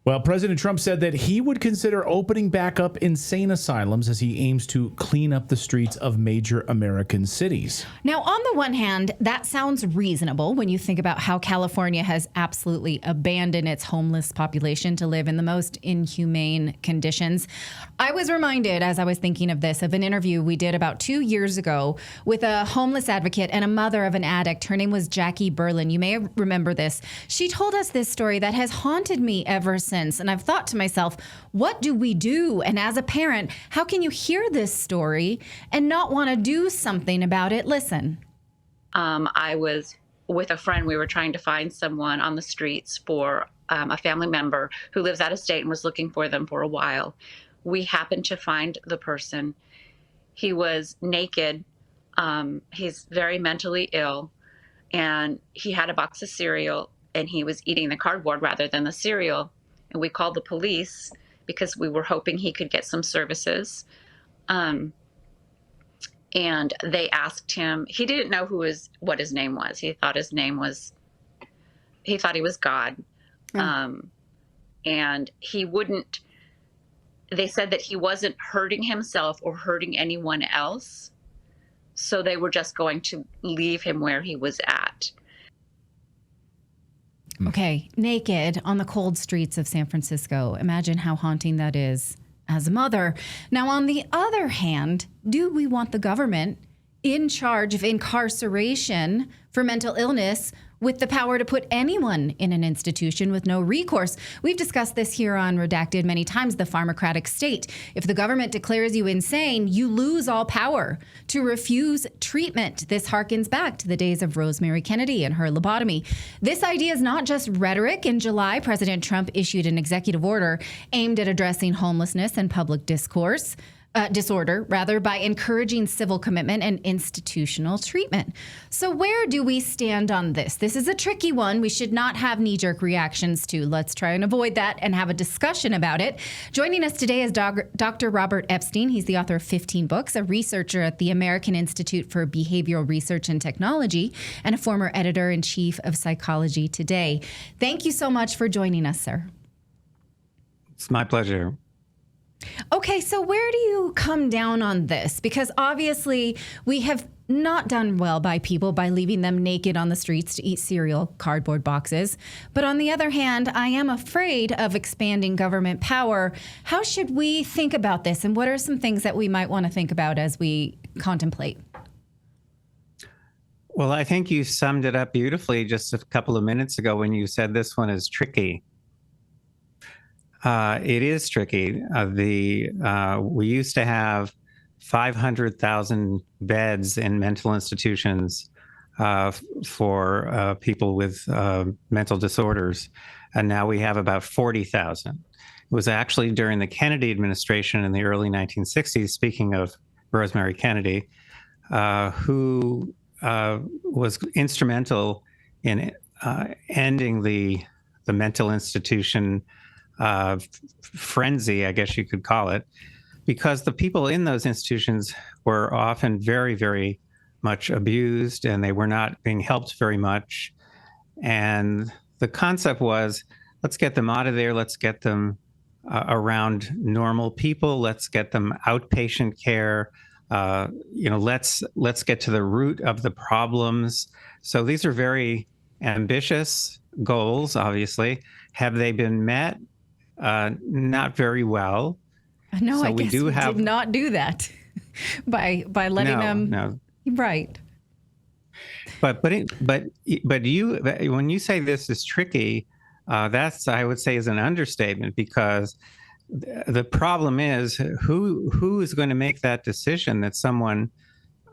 Well, President Trump said that he would consider opening back up insane asylums as he aims to clean up the streets of major American cities. Now, on the one hand, that sounds reasonable when you think about how California has absolutely abandoned its homeless population to live in the most inhumane conditions. I was reminded, as I was thinking of this, of an interview we did about 2 years ago with a homeless advocate and a mother of an addict. Her name was Jackie Berlin. You may remember this. She told us this story that has haunted me ever since. And I've thought to myself, what do we do? And as a parent, how can you hear this story and not want to do something about it? Listen. I was with a friend. We were trying to find someone on the streets for a family member who lives out of state and was looking for them for a while. We happened to find the person. He was naked. He's very mentally ill, and he had a box of cereal, and he was eating the cardboard rather than the cereal. And we called the police because we were hoping he could get some services. And they asked him, he didn't know what his name was. He thought he was God. And they said that he wasn't hurting himself or hurting anyone else. So they were just going to leave him where he was at. Okay, naked on the cold streets of San Francisco. Imagine how haunting that is as a mother. Now, on the other hand, do we want the government in charge of incarceration for mental illness with the power to put anyone in an institution with no recourse? We've discussed this here on Redacted many times, the pharmacratic state. If the government declares you insane, you lose all power to refuse treatment. This harkens back to the days of Rosemary Kennedy and her lobotomy. This idea is not just rhetoric. In July, President Trump issued an executive order aimed at addressing homelessness and public disorder by encouraging civil commitment and institutional treatment. So where do we stand on this? This is a tricky one. We should not have knee-jerk reactions to. Let's try and avoid that and have a discussion about it. Joining us today is Dr. Robert Epstein. He's the author of 15 books, a researcher at the American Institute for Behavioral Research and Technology, and a former editor-in-chief of Psychology Today. Thank you so much for joining us, sir. It's my pleasure. Okay, so where do you come down on this? Because obviously we have not done well by people by leaving them naked on the streets to eat cereal, cardboard boxes. But on the other hand, I am afraid of expanding government power. How should we think about this? And what are some things that we might want to think about as we contemplate? Well, I think you summed it up beautifully just a couple of minutes ago when you said this one is tricky. It is tricky. We used to have 500,000 beds in mental institutions for people with mental disorders, and now we have about 40,000. It was actually during the Kennedy administration in the early 1960s, speaking of Rosemary Kennedy, who was instrumental in ending the mental institution frenzy, I guess you could call it, because the people in those institutions were often very, very much abused, and they were not being helped very much. And the concept was, let's get them out of there. Let's get them around normal people. Let's get them outpatient care. Let's get to the root of the problems. So these are very ambitious goals, obviously. Have they been met? Not very well. No, so I guess we did not do that by letting them. No. Right. But you, when you say this is tricky, that's, I would say, is an understatement, because the problem is who is going to make that decision that someone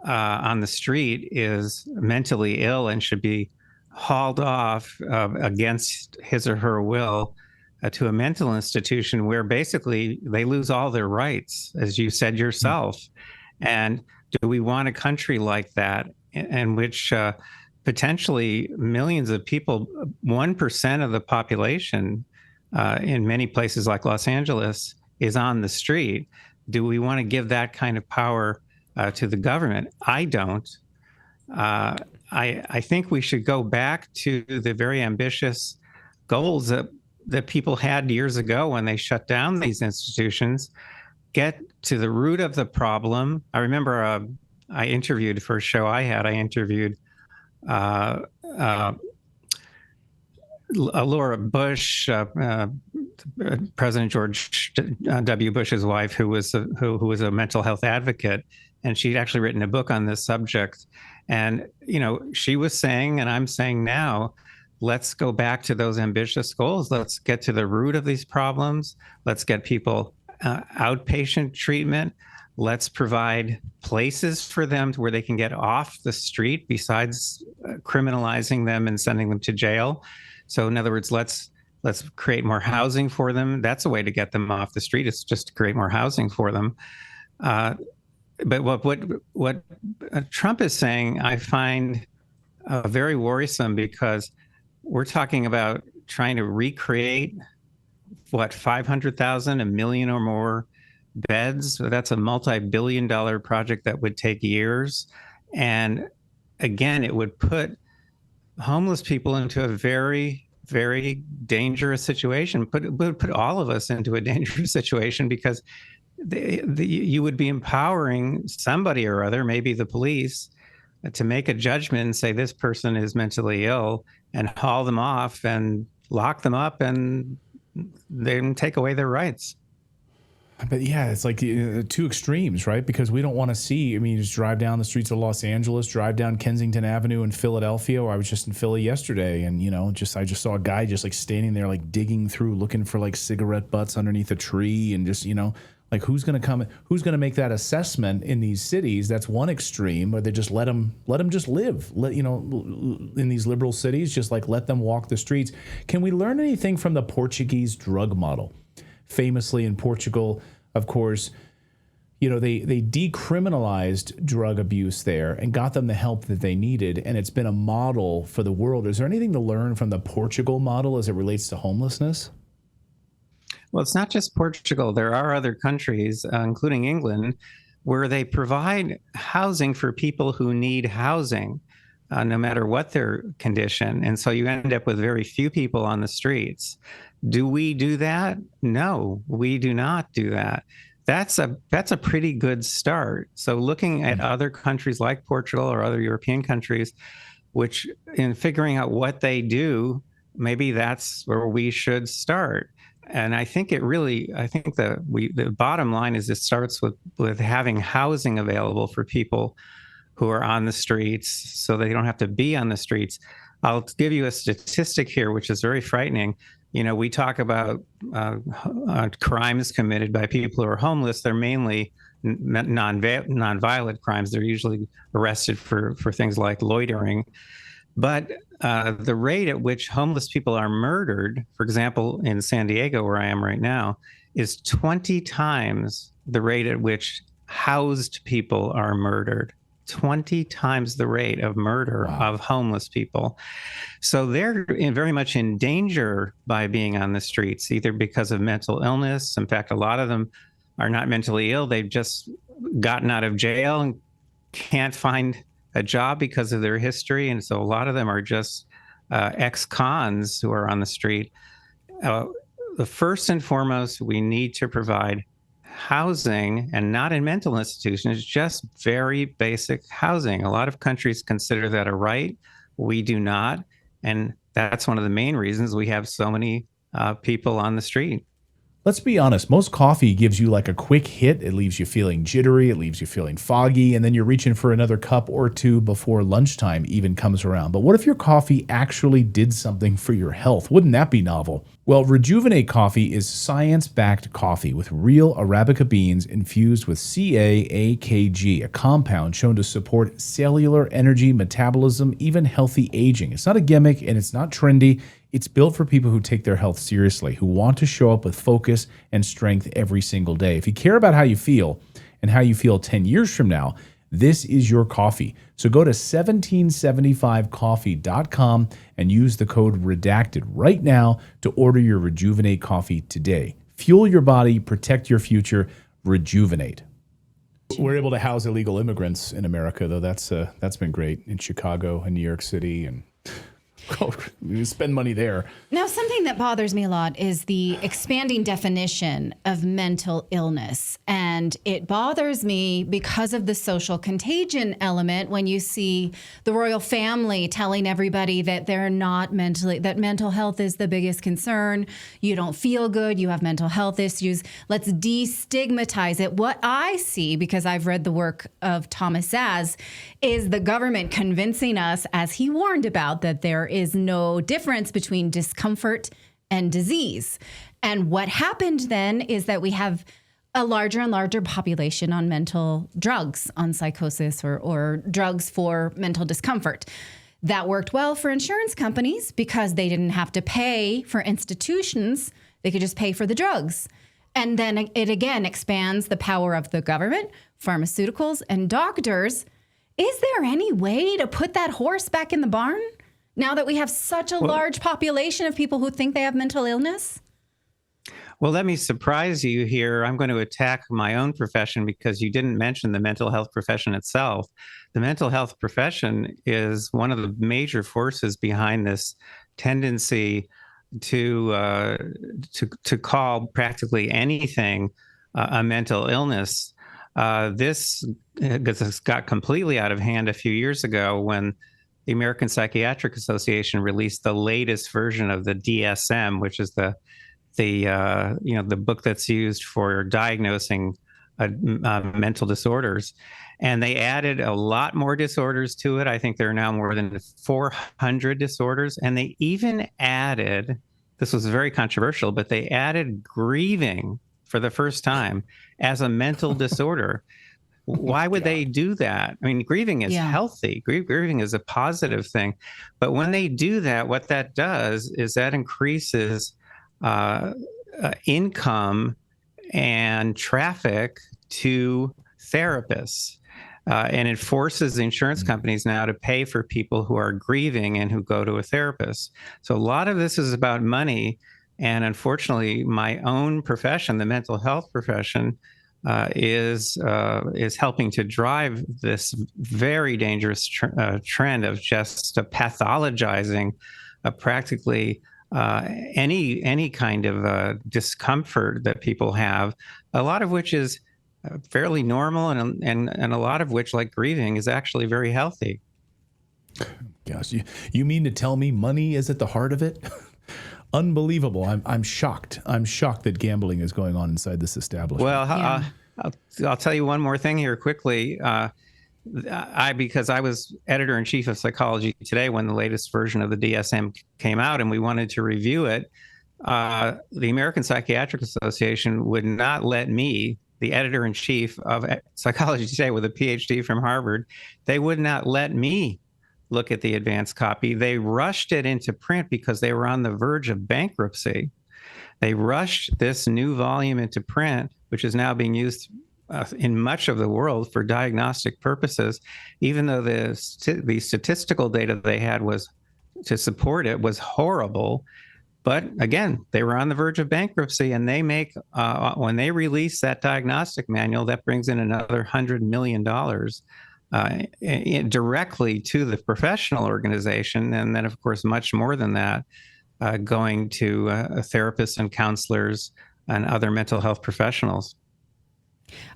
on the street is mentally ill and should be hauled off against his or her will to a mental institution where basically they lose all their rights, as you said yourself. And do we want a country like that in which potentially millions of people, 1% of the population in many places like Los Angeles is on the street? Do we want to give that kind of power to the government? I don't. I think we should go back to the very ambitious goals that that people had years ago when they shut down these institutions. Get to the root of the problem. I remember I interviewed for a show I had. I interviewed Laura Bush, President George W. Bush's wife, who was a mental health advocate, and she'd actually written a book on this subject. And she was saying, and I'm saying now, let's go back to those ambitious goals. Let's get to the root of these problems. Let's get people outpatient treatment. Let's provide places for them where they can get off the street besides criminalizing them and sending them to jail. So in other words, let's create more housing for them. That's a way to get them off the street. It's just to create more housing for them. But what Trump is saying, I find very worrisome, because we're talking about trying to recreate 500,000, 1 million or more beds. So that's a multi-billion-dollar project that would take years. And again, it would put homeless people into a very, very dangerous situation. Would put all of us into a dangerous situation, because you would be empowering somebody or other, maybe the police, to make a judgment and say this person is mentally ill, and haul them off and lock them up and then take away their rights. But yeah, it's like two extremes, right? Because we don't want to see, you just drive down the streets of Los Angeles, drive down Kensington Avenue in Philadelphia, or I was just in Philly yesterday, and I just saw a guy just like standing there, like digging through, looking for like cigarette butts underneath a tree, and just, like who's going to make that assessment in these cities? That's one extreme, or they just let them just live, in these liberal cities, just like let them walk the streets. Can we learn anything from the Portuguese drug model? Famously in Portugal, of course, they decriminalized drug abuse there and got them the help that they needed, and it's been a model for the world. Is there anything to learn from the Portugal model as it relates to homelessness? Well, it's not just Portugal. There are other countries, including England, where they provide housing for people who need housing, no matter what their condition. And so you end up with very few people on the streets. Do we do that? No, we do not do that. That's a pretty good start. So looking at other countries like Portugal or other European countries, which in figuring out what they do, maybe that's where we should start. And I think the bottom line is it starts with having housing available for people who are on the streets, so they don't have to be on the streets. I'll give you a statistic here, which is very frightening. We talk about crimes committed by people who are homeless. They're mainly nonviolent crimes. They're usually arrested for things like loitering. But the rate at which homeless people are murdered, for example, in San Diego, where I am right now, is 20 times the rate at which housed people are murdered. 20 times the rate of murder of homeless people. So they're very much in danger by being on the streets, either because of mental illness. In fact, a lot of them are not mentally ill. They've just gotten out of jail and can't find a job because of their history. And so a lot of them are just ex-cons who are on the street. The first and foremost, we need to provide housing, and not in mental institutions, just very basic housing. A lot of countries consider that a right. We do not. And that's one of the main reasons we have so many people on the street. Let's be honest. Most coffee gives you like a quick hit. It leaves you feeling jittery. It leaves you feeling foggy. And then you're reaching for another cup or two before lunchtime even comes around. But what if your coffee actually did something for your health? Wouldn't that be novel? Well, Rejuvenate Coffee is science-backed coffee with real Arabica beans infused with CAAKG, a compound shown to support cellular energy, metabolism, even healthy aging. It's not a gimmick and it's not trendy. It's built for people who take their health seriously, who want to show up with focus and strength every single day. If you care about how you feel and how you feel 10 years from now, this is your coffee. So go to 1775coffee.com and use the code REDACTED right now to order your Rejuvenate coffee today. Fuel your body, protect your future, Rejuvenate. We're able to house illegal immigrants in America, though. That's been great in Chicago and New York City and spend money there. Now, something that bothers me a lot is the expanding definition of mental illness. And it bothers me because of the social contagion element when you see the royal family telling everybody that they're not that mental health is the biggest concern. You don't feel good. You have mental health issues. Let's destigmatize it. What I see, because I've read the work of Thomas Saz, is the government convincing us, as he warned about, that there is no difference between discomfort and disease. And what happened then is that we have a larger and larger population on mental drugs, on psychosis or drugs for mental discomfort. That worked well for insurance companies because they didn't have to pay for institutions. They could just pay for the drugs. And then it again expands the power of the government, pharmaceuticals, and doctors. Is there any way to put that horse back in the barn now that we have such a large population of people who think they have mental illness? Well, let me surprise you here. I'm going to attack my own profession because you didn't mention the mental health profession itself. The mental health profession is one of the major forces behind this tendency to call practically anything a mental illness. This got completely out of hand a few years ago when the American Psychiatric Association released the latest version of the DSM, which is the book that's used for diagnosing mental disorders. And they added a lot more disorders to it. I think there are now more than 400 disorders. And they even added, this was very controversial, but they added grieving for the first time as a mental disorder. Why would they do that? I mean, grieving is healthy. Grieving is a positive thing. But when they do that, what that does is that increases income and traffic to therapists. And it forces insurance companies now to pay for people who are grieving and who go to a therapist. So a lot of this is about money. And unfortunately, my own profession, the mental health profession, is helping to drive this very dangerous trend of just pathologizing practically any kind of discomfort that people have, a lot of which is fairly normal, and a lot of which, like grieving, is actually very healthy. Gosh, you mean to tell me money is at the heart of it? Unbelievable. I'm shocked. I'm shocked that gambling is going on inside this establishment. Well, I'll tell you one more thing here quickly. Because I was editor-in-chief of Psychology Today when the latest version of the DSM came out, and we wanted to review it. The American Psychiatric Association would not let me, the editor-in-chief of Psychology Today with a PhD from Harvard, they would not let me look at the advanced copy. They rushed it into print because they were on the verge of bankruptcy. They rushed this new volume into print, which is now being used in much of the world for diagnostic purposes, even though the statistical data they had was to support it was horrible. But again, they were on the verge of bankruptcy, and they make when they release that diagnostic manual, that brings in another $100 million directly to the professional organization, and then of course much more than that going to therapists and counselors and other mental health professionals.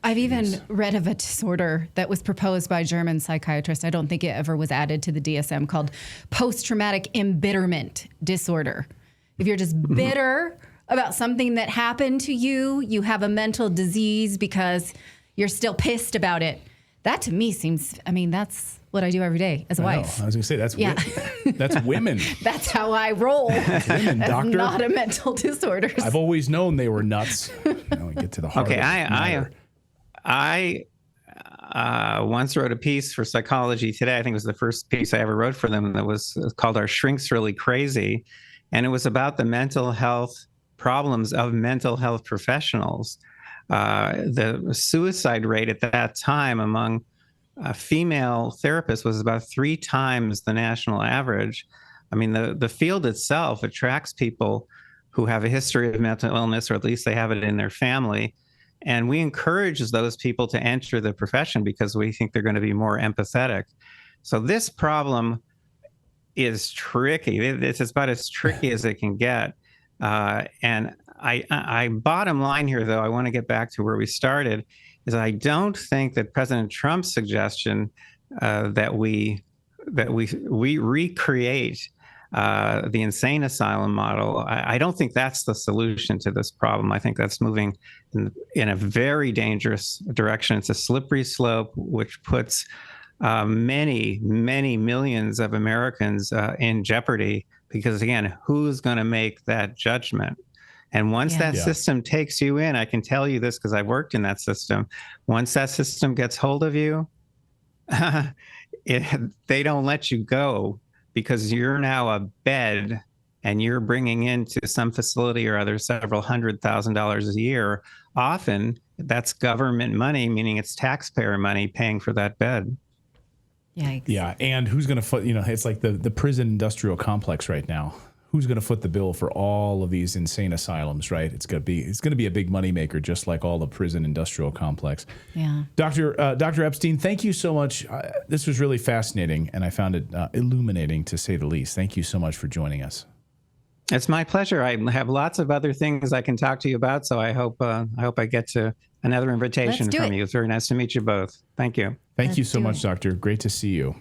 I've even read of a disorder that was proposed by German psychiatrists. I don't think it ever was added to the DSM, called post-traumatic embitterment disorder. If you're just bitter about something that happened to you, you have a mental disease because you're still pissed about it. That to me seems, that's what I do every day as a wife. I was going to say, that's women. That's how I roll. Women, doctor. Not a mental disorder. I've always known they were nuts. Now we get to the heart of the matter. I once wrote a piece for Psychology Today. I think it was the first piece I ever wrote for them that was called Our Shrink's Really Crazy. And it was about the mental health problems of mental health professionals. The suicide rate at that time among female therapists was about 3 times the national average. I mean, the field itself attracts people who have a history of mental illness, or at least they have it in their family. And we encourage those people to enter the profession because we think they're going to be more empathetic. So this problem is tricky. It's about as tricky as it can get. And I bottom line here, though, I want to get back to where we started, is I don't think that President Trump's suggestion that we recreate the insane asylum model, I don't think that's the solution to this problem. I think that's moving in a very dangerous direction. It's a slippery slope, which puts many, many millions of Americans in jeopardy, because, again, who's going to make that judgment? And once that system takes you in, I can tell you this because I've worked in that system. Once that system gets hold of you, they don't let you go, because you're now a bed and you're bringing into some facility or other several $100,000 a year. Often that's government money, meaning it's taxpayer money paying for that bed. Yikes. Yeah, and who's going to foot? It's like the prison industrial complex right now. Who's going to foot the bill for all of these insane asylums? Right? It's going to be a big moneymaker, just like all the prison industrial complex. Yeah. Dr. Epstein, thank you so much. This was really fascinating, and I found it illuminating, to say the least. Thank you so much for joining us. It's my pleasure. I have lots of other things I can talk to you about, so I hope I get to another invitation from you. It's very nice to meet you both. Thank you. Thank you so much, Doctor. Great to see you.